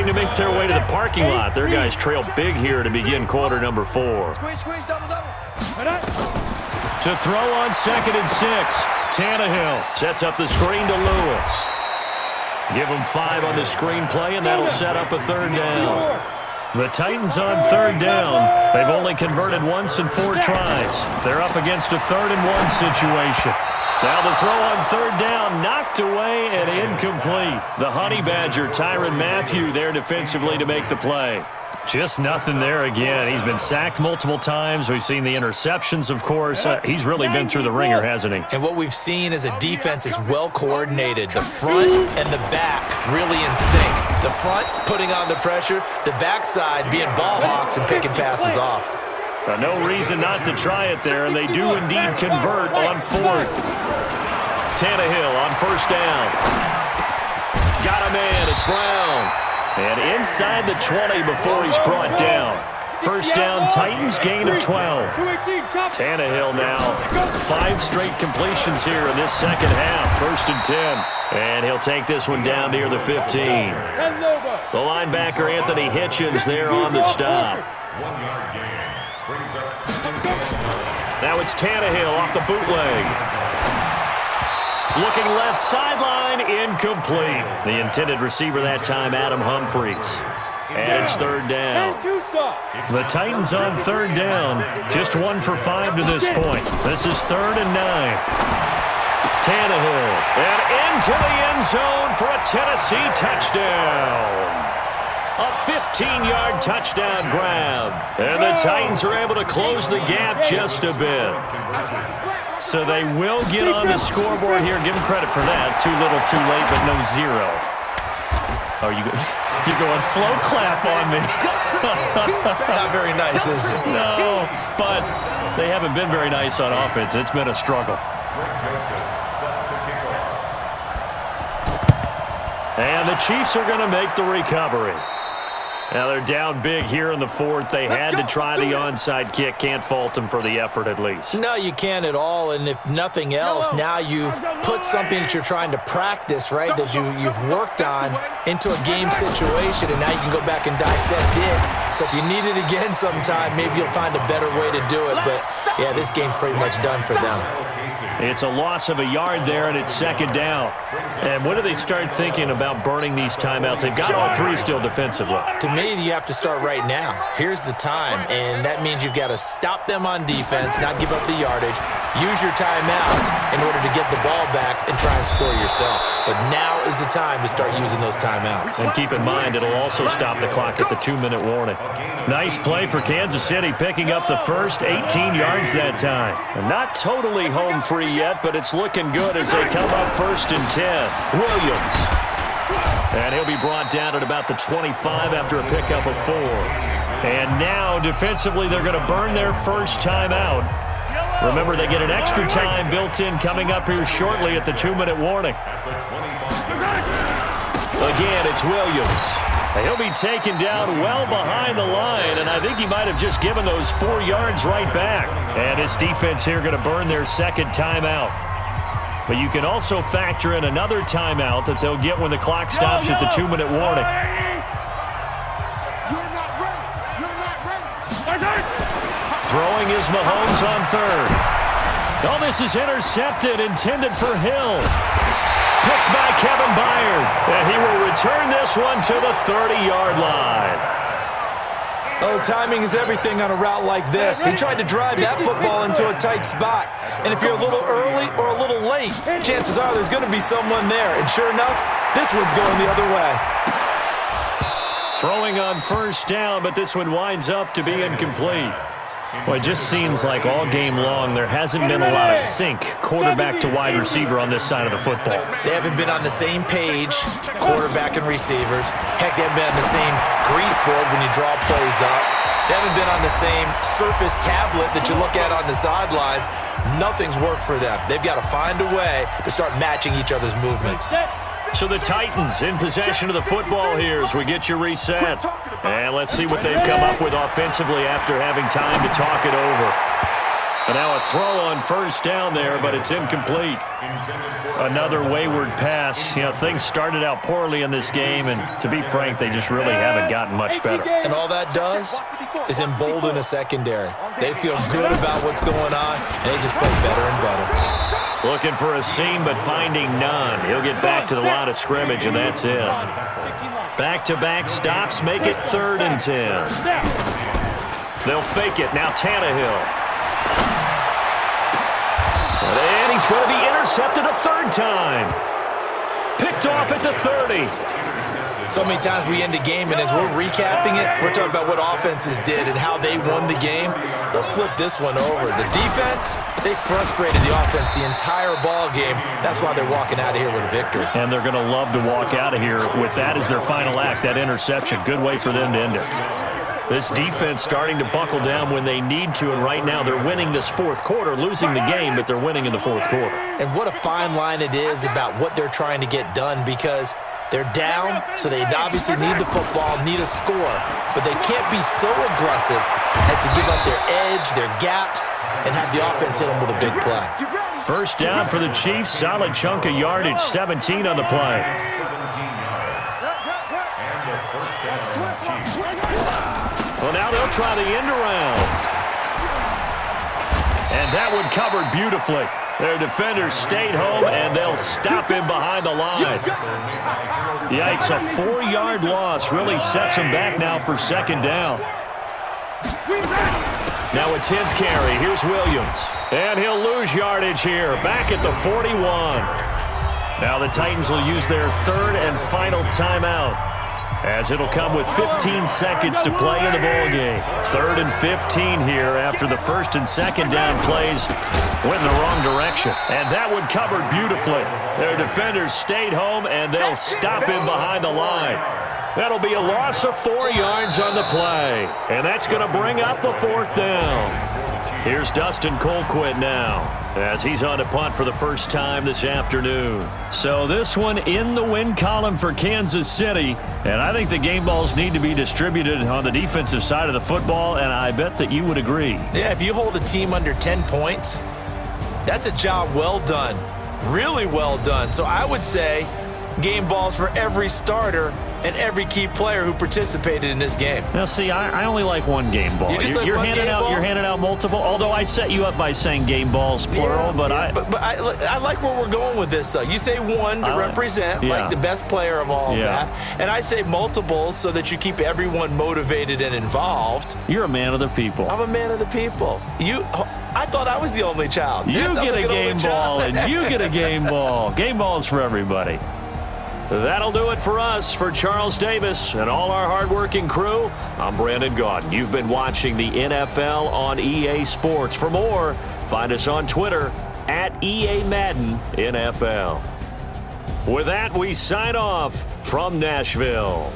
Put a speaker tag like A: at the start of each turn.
A: to make their way to the parking lot. Their guys trail big here to begin quarter number 4. To throw on 2nd and 6. Tannehill sets up the screen to Lewis. Give him 5 on the screen play, and that'll set up a 3rd down. The Titans on 3rd down. They've only converted once in 4 tries. They're up against a 3rd and 1 situation. Now the throw on 3rd down, knocked away and incomplete. The Honey Badger, Tyrann Mathieu, there defensively to make the play. Just nothing there again. He's been sacked multiple times. We've seen the interceptions, of course. He's really been through the ringer, hasn't he?
B: And what we've seen is a defense is well coordinated. The front and the back really in sync. The front putting on the pressure, the backside being ball hawks and picking passes off.
A: No reason not to try it there, and they do indeed convert on 4th. Tannehill on 1st down. Got a man. It's Brown. And inside the 20 before he's brought down. 1st down, Titans, gain of 12. Tannehill now, 5 straight completions here in this second half. 1st and 10. And he'll take this one down near the 15. The linebacker, Anthony Hitchens, there on the stop. Now it's Tannehill off the bootleg. Looking left sideline, incomplete. The intended receiver that time, Adam Humphries. And it's 3rd down. The Titans on 3rd down. Just 1 for 5 to this point. This is 3rd and 9. Tannehill. And into the end zone for a Tennessee touchdown. A 15-yard touchdown grab. And the Titans are able to close the gap just a bit. So they will get on the scoreboard here. Give them credit for that. Too little, too late, but no 0. Oh, you're going slow clap on me.
B: Not very nice, is it?
A: No, but they haven't been very nice on offense. It's been a struggle. And the Chiefs are going to make the recovery. Now they're down big here in the 4th. They had to try the onside kick. Can't fault them for the effort at least.
B: No, you can't at all. And if nothing else, now you've put something that you're trying to practice, right, that you've worked on into a game situation, and now you can go back and dissect it. So if you need it again sometime, maybe you'll find a better way to do it. But, yeah, this game's pretty much done for them.
A: It's a loss of a yard there, and it's 2nd down. And when do they start thinking about burning these timeouts? They've got all 3 still defensively.
B: To me, you have to start right now. Here's the time, and that means you've got to stop them on defense, not give up the yardage, use your timeouts in order to get the ball back and try and score yourself. But now is the time to start using those timeouts.
A: And keep in mind, it'll also stop the clock at the 2-minute warning. Nice play for Kansas City, picking up the first 18 yards that time. And not totally home free yet, but it's looking good as they come up 1st and 10. Williams. And he'll be brought down at about the 25 after a pickup of 4. And now, defensively, they're going to burn their first timeout. Remember, they get an extra time built in coming up here shortly at the 2-minute warning. Again, it's Williams. He'll be taken down well behind the line, and I think he might have just given those 4 yards right back. And his defense here going to burn their 2nd timeout. But you can also factor in another timeout that they'll get when the clock stops at the 2-minute warning. Throwing is Mahomes on 3rd. Oh, this is intercepted, intended for Hill. Picked by Kevin Byard, and he will return this one to the 30-yard line.
B: Oh, timing is everything on a route like this. He tried to drive that football into a tight spot. And if you're a little early or a little late, chances are there's going to be someone there. And sure enough, this one's going the other way.
A: Throwing on 1st down, but this one winds up to be incomplete. Well, it just seems like all game long there hasn't been a lot of sync quarterback to wide receiver on this side of the football.
B: They haven't been on the same page, quarterback and receivers. Heck, they haven't been on the same grease board when you draw plays up. They haven't been on the same surface tablet that you look at on the sidelines. Nothing's worked for them. They've got to find a way to start matching each other's movements.
A: So the Titans in possession of the football here as we get you reset. And let's see what they've come up with offensively after having time to talk it over. And now a throw on first down there, but it's incomplete. Another wayward pass. You know, things started out poorly in this game, and to be frank, they just really haven't gotten much better.
B: And all that does is embolden a secondary. They feel good about what's going on, and they just play better and better.
A: Looking for a seam, but finding none. He'll get back to the line of scrimmage, and that's it. Back-to-back stops make it 3rd and 10. They'll fake it. Now Tannehill. And he's going to be intercepted a 3rd time. Picked off at the 30.
B: So many times we end a game, and as we're recapping it, we're talking about what offenses did and how they won the game. Let's flip this one over. The defense, they frustrated the offense the entire ball game. That's why they're walking out of here with a victory.
A: And they're going to love to walk out of here with that as their final act, that interception. Good way for them to end it. This defense starting to buckle down when they need to, and right now they're winning this 4th quarter, losing the game, but they're winning in the 4th quarter. And
B: what a fine line it is about what they're trying to get done, because they're down, so they obviously need the football, need a score, but they can't be so aggressive as to give up their edge, their gaps, and have the offense hit them with a big play.
A: First down for the Chiefs, solid chunk of yardage, 17 on the play. Well, now they'll try the end around. And that one covered beautifully. Their defenders stayed home, and they'll stop him behind the line. Yikes, a 4-yard loss really sets him back now for 2nd down. Now a 10th carry. Here's Williams. And he'll lose yardage here, back at the 41. Now the Titans will use their 3rd and final timeout, as it'll come with 15 seconds to play in the ballgame. 3rd and 15 here after the 1st and 2nd down plays went in the wrong direction. And that one covered beautifully. Their defenders stayed home, and they'll stop him behind the line. That'll be a loss of 4 yards on the play. And that's going to bring up a 4th down. Here's Dustin Colquitt now, as he's on a punt for the first time this afternoon. So this one in the win column for Kansas City, and I think the game balls need to be distributed on the defensive side of the football, and I bet that you would agree.
B: Yeah, if you hold a team under 10 points, that's a job well done, really well done. So I would say game balls for every starter and every key player who participated in this game.
A: Now, see, I only like one game ball. You're handing out multiple. Although I set you up by saying game balls plural, but
B: I like where we're going with this. You say one to represent like the best player of all of that, and I say multiples so that you keep everyone motivated and involved.
A: You're a man of the people.
B: I'm a man of the people. I thought I was the only child.
A: You get a game ball, and you get a game ball. Game balls for everybody. That'll do it for us. For Charles Davis and all our hardworking crew, I'm Brandon Gaudin. You've been watching the NFL on EA Sports. For more, find us on Twitter at EA Madden NFL. With that, we sign off from Nashville.